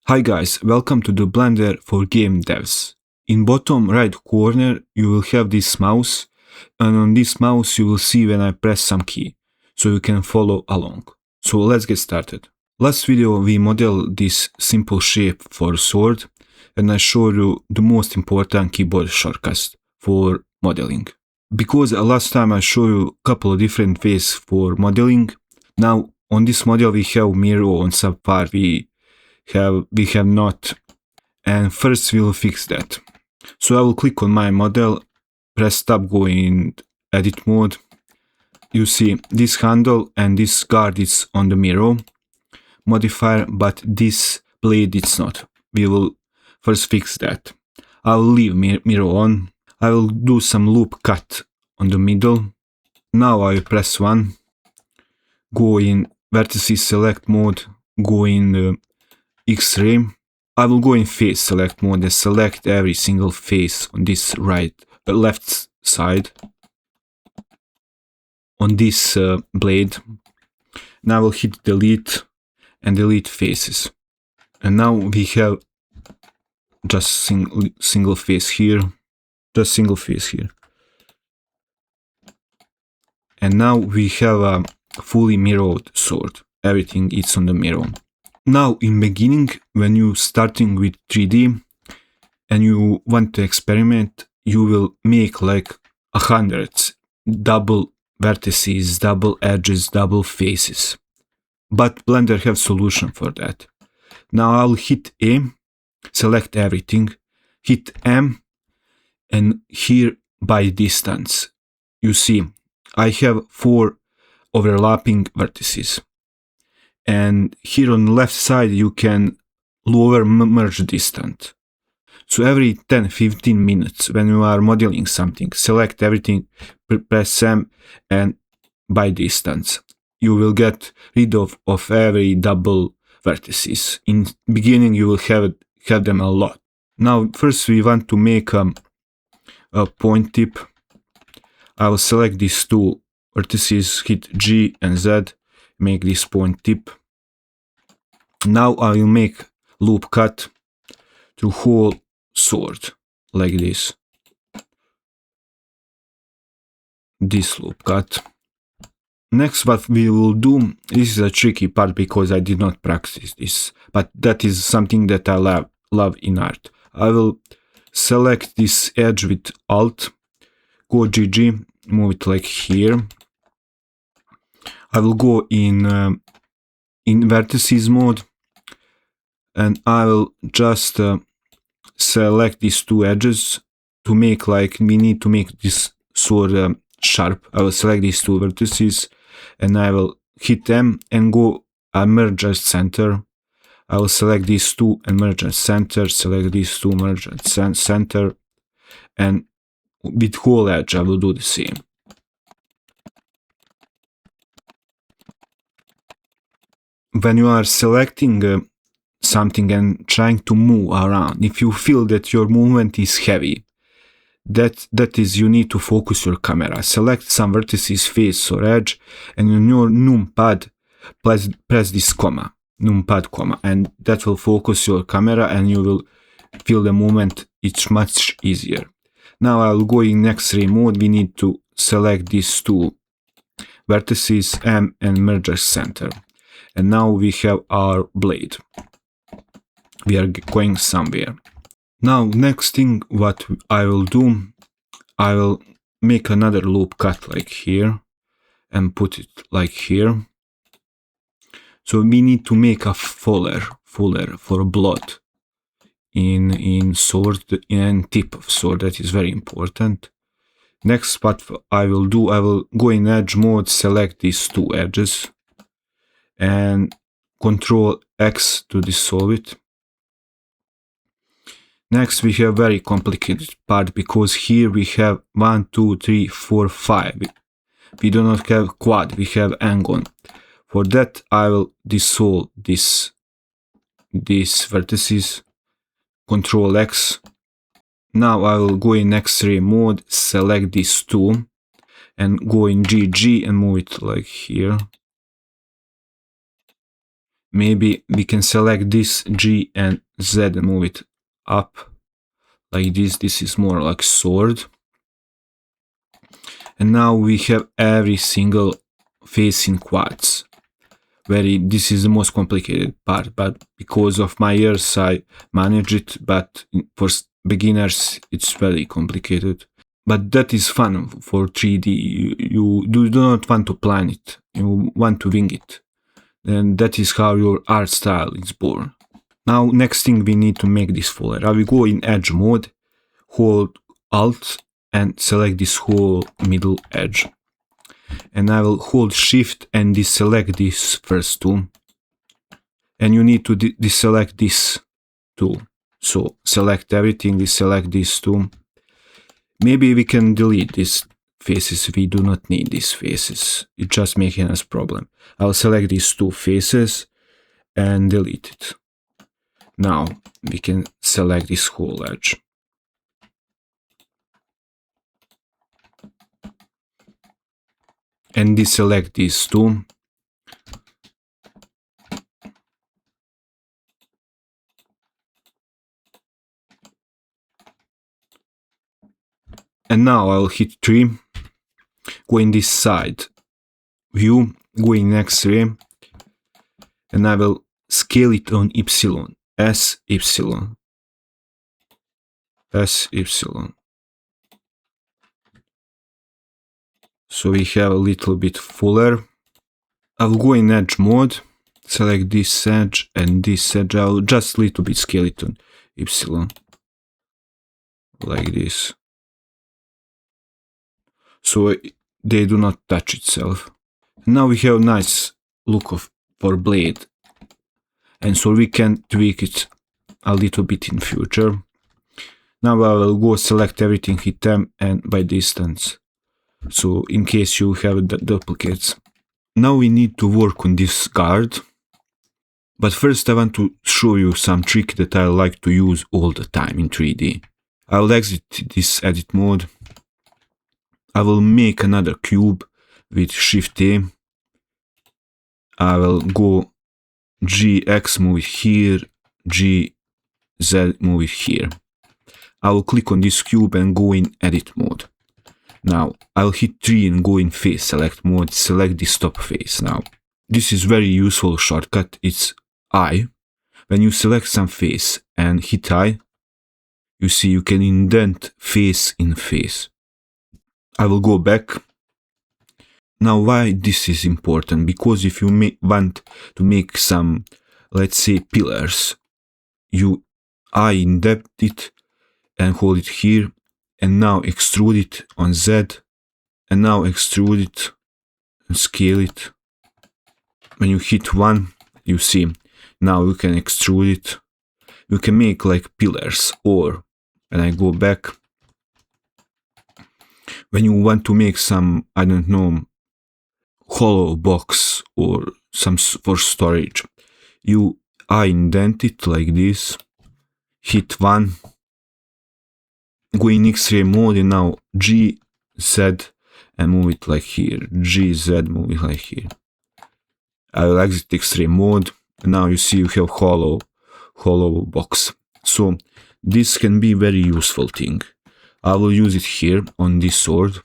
Hi guys, welcome to the Blender for game devs. In bottom right corner you will have this mouse, and on this mouse you will see when I press some key, so you can follow along. So let's get started. Last video we modeled this simple shape for sword, and I showed you the most important keyboard shortcuts for modeling. Because last time I showed you a couple of different ways for modeling, now on this model we have mirror, on some part we have not, and first we'll fix that. So I will click on my model, press tab, go in edit mode. You see this handle and this guard is on the mirror modifier, but this blade it's not. We will first fix that. I will leave mirror on. I will do some loop cut on the middle. Now I press 1, go in vertices select mode, go in X-ray. I will go in face select mode and select every single face on this left side on this blade. Now I will hit delete and delete faces. And now we have just single face here, just single face here. And now we have a fully mirrored sword. Everything is on the mirror. Now in beginning, when you starting with 3D and you want to experiment, you will make like 100 double vertices, double edges, double faces. But Blender have solution for that. Now I'll hit A, select everything, hit M, and here by distance, you see I have 4 overlapping vertices. And here on the left side you can lower merge distance. So every 10-15 minutes when you are modeling something, select everything, press M, and by distance. You will get rid of every double vertices. In beginning you will have them a lot. Now first we want to make a point tip. I will select these 2 vertices, hit G and Z, make this point tip. Now I will make loop cut through whole sword like this. This loop cut. Next what we will do, this is a tricky part because I did not practice this, but that is something that I love in art. I will select this edge with Alt, go GG, move it like here. I will go in vertices mode, and I will just select these 2 edges to make like we need to make this sword sharp. I will select these 2 vertices and I will hit them and go merge at center. I will select these 2 and merge at center, select these 2, merge at center, and with whole edge I will do the same. When you are selecting something and trying to move around, if you feel that your movement is heavy, that is you need to focus your camera. Select some vertices, face or edge, and on your numpad press this numpad comma, and that will focus your camera and you will feel the movement. It's much easier. Now I'll go in X-ray mode. We need to select these 2 vertices, M and merge as center. And now we have our blade. We are going somewhere. Now next thing what I will do, I will make another loop cut like here and put it like here. So we need to make a fuller for blood in sword and tip of sword. That is very important. Next what I will do, I will go in edge mode, select these 2 edges and Ctrl X to dissolve it. Next we have very complicated part because here we have 1, 2, 3, 4, 5. We do not have quad, we have angle. For that I will dissolve these vertices, Ctrl X. Now I will go in X-ray mode, select these 2 and go in GG and move it like here. maybe we can select this G and Z and move it up like this. This is more like sword. And now we have every single face in quads. This is the most complicated part, but because of my years I manage it, but for beginners it's very complicated. But that is fun for 3D. You do not want to plan it, you want to wing it. And that is how your art style is born. Now next thing we need to make this folder. I will go in edge mode, hold Alt and select this whole middle edge. And I will hold Shift and deselect this first two. And you need to deselect this too. So select everything, deselect these two. Maybe we can delete these faces. We do not need these faces. It's just making us problem. I'll select these two faces and delete it. Now we can select this whole edge. And deselect these two. And now I'll hit 3, go in this side, view, go in X-ray, and I will scale it on Y, S, Y, S, Y. So we have a little bit fuller. I'll go in edge mode, select this edge and this edge. I'll just a little bit scale it on Y, like this. So they do not touch itself. Now we have a nice look for blade, and so we can tweak it a little bit in future. Now I will go select everything, hit M and by distance, so in case you have the duplicates. Now we need to work on this guard, but first I want to show you some trick that I like to use all the time in 3D. I will exit this edit mode. I will make another cube with Shift A. I will go GX, move it here, GZ, move it here. I will click on this cube and go in edit mode. Now I'll hit 3 and go in face select mode, select this top face. Now this is very useful shortcut, it's I. When you select some face and hit I, you see you can indent face in face. I will go back. Now why this is important? Because if you want to make some, let's say, pillars, I indent it and hold it here, and now extrude it on Z, and now extrude it and scale it. When you hit 1, you see now you can extrude it. You can make like pillars, or when I go back, when you want to make some, I don't know, hollow box or some for storage, I indent it like this, hit 1, go in X-ray mode, and now G, Z, and move it like here, G, Z, move it like here. I will exit X-ray mode, and now you see you have hollow box. So this can be very useful thing. I will use it here on this sword.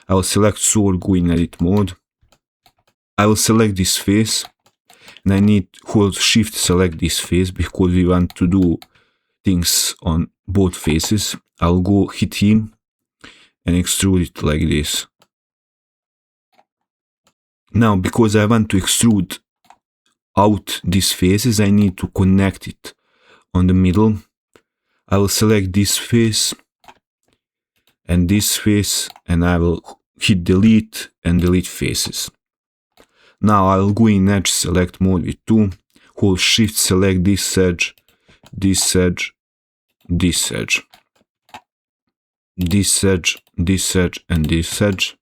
I will select sword, go in edit mode. I will select this face, and I need hold Shift, select this face, because we want to do things on both faces. I'll go hit him and extrude it like this. Now, because I want to extrude out these faces, I need to connect it on the middle. I will select this face and this face, and I will hit delete and delete faces. Now I will go in edge select mode with 2, hold Shift, select this edge, this edge, this edge, this edge, this edge, and this edge,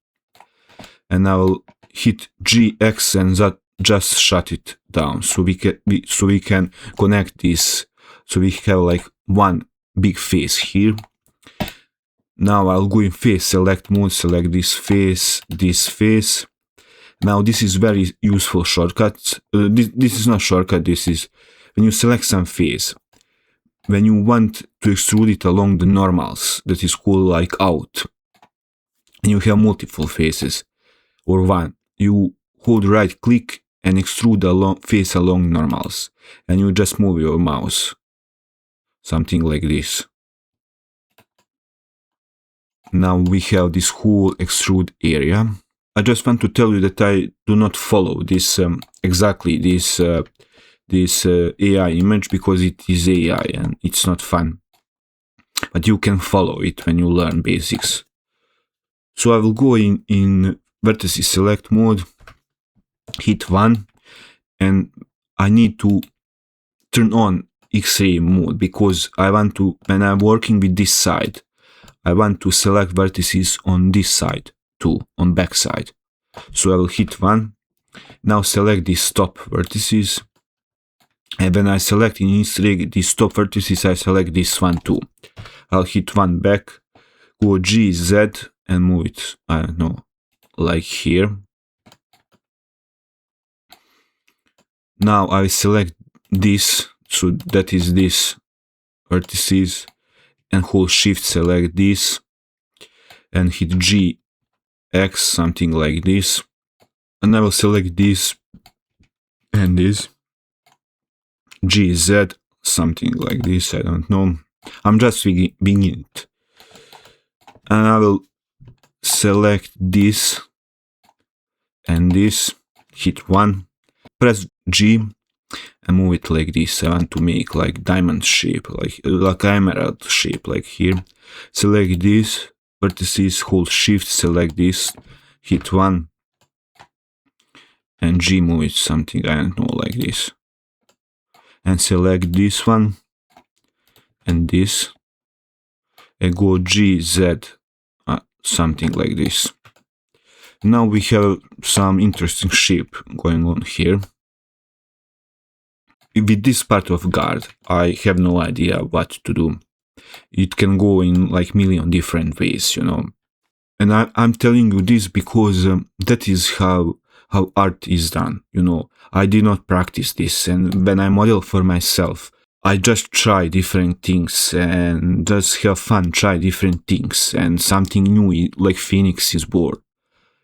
and I will hit GX and that just shut it down, so we can connect this, so we have like one big face here. Now I'll go in face select mode, select this face, Now this is very useful shortcut. This is not shortcut, this is when you select some face. When you want to extrude it along the normals, that is called like out, and you have multiple faces, or one, you hold right click and extrude the face along normals, and you just move your mouse, something like this. Now we have this whole extrude area. I just want to tell you that I do not follow this exactly this AI image, because it is AI and it's not fun. But you can follow it when you learn basics. So I will go in vertices select mode, hit 1, and I need to turn on X-ray mode, because I want to, when I'm working with this side, I want to select vertices on this side too, on back side. So I will hit 1. Now select these top vertices. And when I select in X-ray these top vertices, I select this one too. I'll hit 1 back, go G, Z, and move it, I don't know, like here. Now I select this, so that is this vertices, and hold shift, select this, and hit G, X, something like this. And I will select this and this, G, Z, something like this, I don't know. I'm just beginning it. And I will select this and this, hit 1, press G, and move it like this. I want to make like diamond shape, like emerald shape, like here. Select this, vertices, hold shift, select this, hit 1, and G, move it something, I don't know, like this. And select this one, and this, and go G, Z, something like this. Now we have some interesting shape going on here. With this part of guard, I have no idea what to do. It can go in like million different ways, you know. And I'm telling you this because that is how art is done, you know. I did not practice this, and when I model for myself, I just try different things and just have fun, try different things, and something new, like Phoenix is born,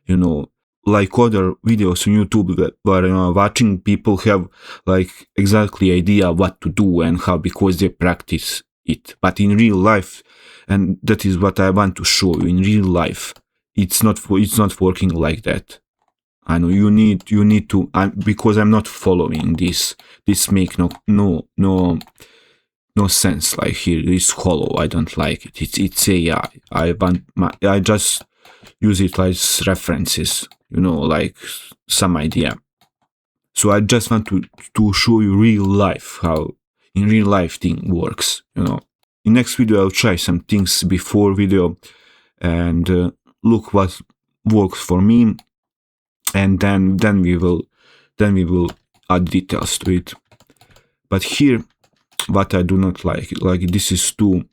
you know. Like other videos on YouTube where watching people have like exactly idea what to do and how, because they practice it. But in real life, and that is what I want to show you, in real life, it's not working like that. I know you need to, because I'm not following this make no sense. Like here, it's hollow, I don't like it. It's AI. I just use it as references, you know, like some idea. So I just want to show you real life, how in real life thing works, you know. In next video I'll try some things before video and look what works for me, and then we will add details to it. But here, what I do not like this is too,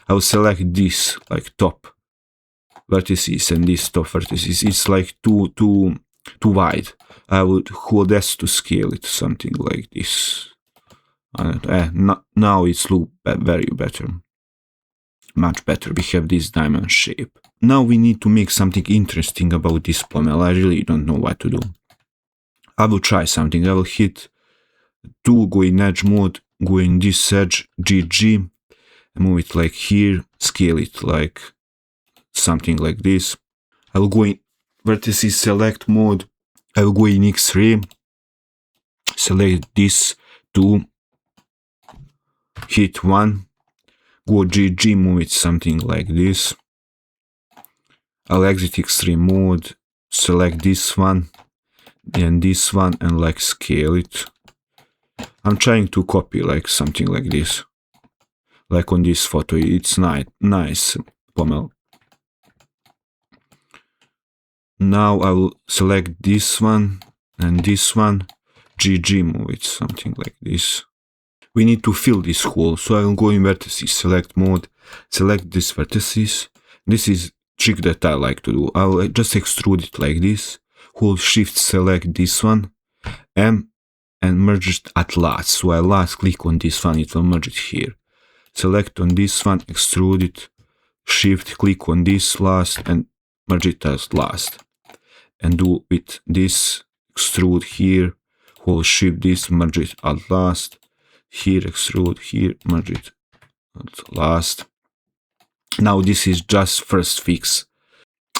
I'll select this like top vertices and this top vertices, it's like too wide. I would hold S to scale it, something like this. Now it's look very better, much better. We have this diamond shape. Now we need to make something interesting about this pommel. I really don't know what to do. I will try something. I will hit 2, go in edge mode, go in this edge, GG, move it like here, scale it like something like this. I will go in vertices select mode, I will go in X-ray, select this 2, hit 1, go GG, move it something like this. I'll exit X-ray mode, select this one and this one, and like scale it. I'm trying to copy like something like this, like on this photo. It's nice pommel. Now I will select this one and this one, GG, move it something like this. We need to fill this hole, so I will go in vertices select mode, select these vertices. This is trick that I like to do. I'll just extrude it like this, hold shift select this one, M, and merge it at last. So I last click on this one, it will merge it here. Select on this one, extrude it, shift click on this last and merge it as last. And do with this, extrude here, hold shift this, merge it at last, here extrude, here merge it at last. Now this is just first fix.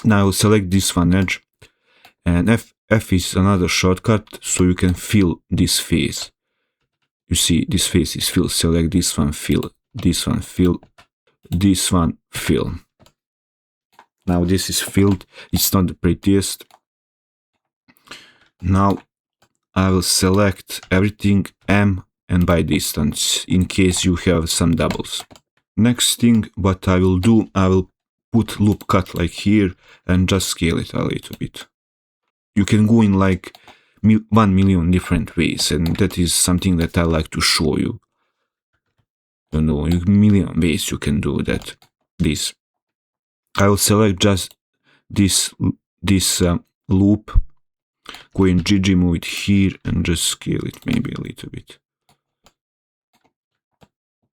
Now select this one edge, and F is another shortcut so you can fill this face. You see this face is filled, select this one, fill, this one, fill, this one, fill. Now this is filled, it's not the prettiest. Now I will select everything M and by distance in case you have some doubles. Next thing what I will do, I will put loop cut like here and just scale it a little bit. You can go in like 1 million different ways, and that is something that I like to show you. You know, a million ways you can do that. This. I will select just this loop, go in GG, move it here and just scale it maybe a little bit.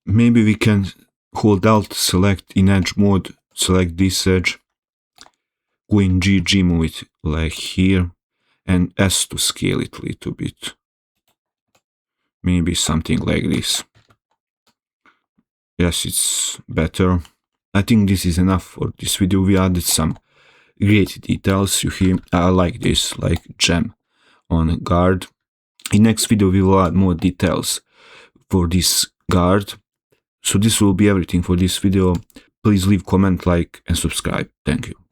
Maybe we can hold Alt, select in edge mode, select this edge, go in GG, move it like here, and S to scale it a little bit. Maybe something like this. Yes, it's better. I think this is enough for this video. We added some great details. You hear, I like this, like gem on guard. In next video we will add more details for this guard. So this will be everything for this video. Please leave comment, like and subscribe. Thank you.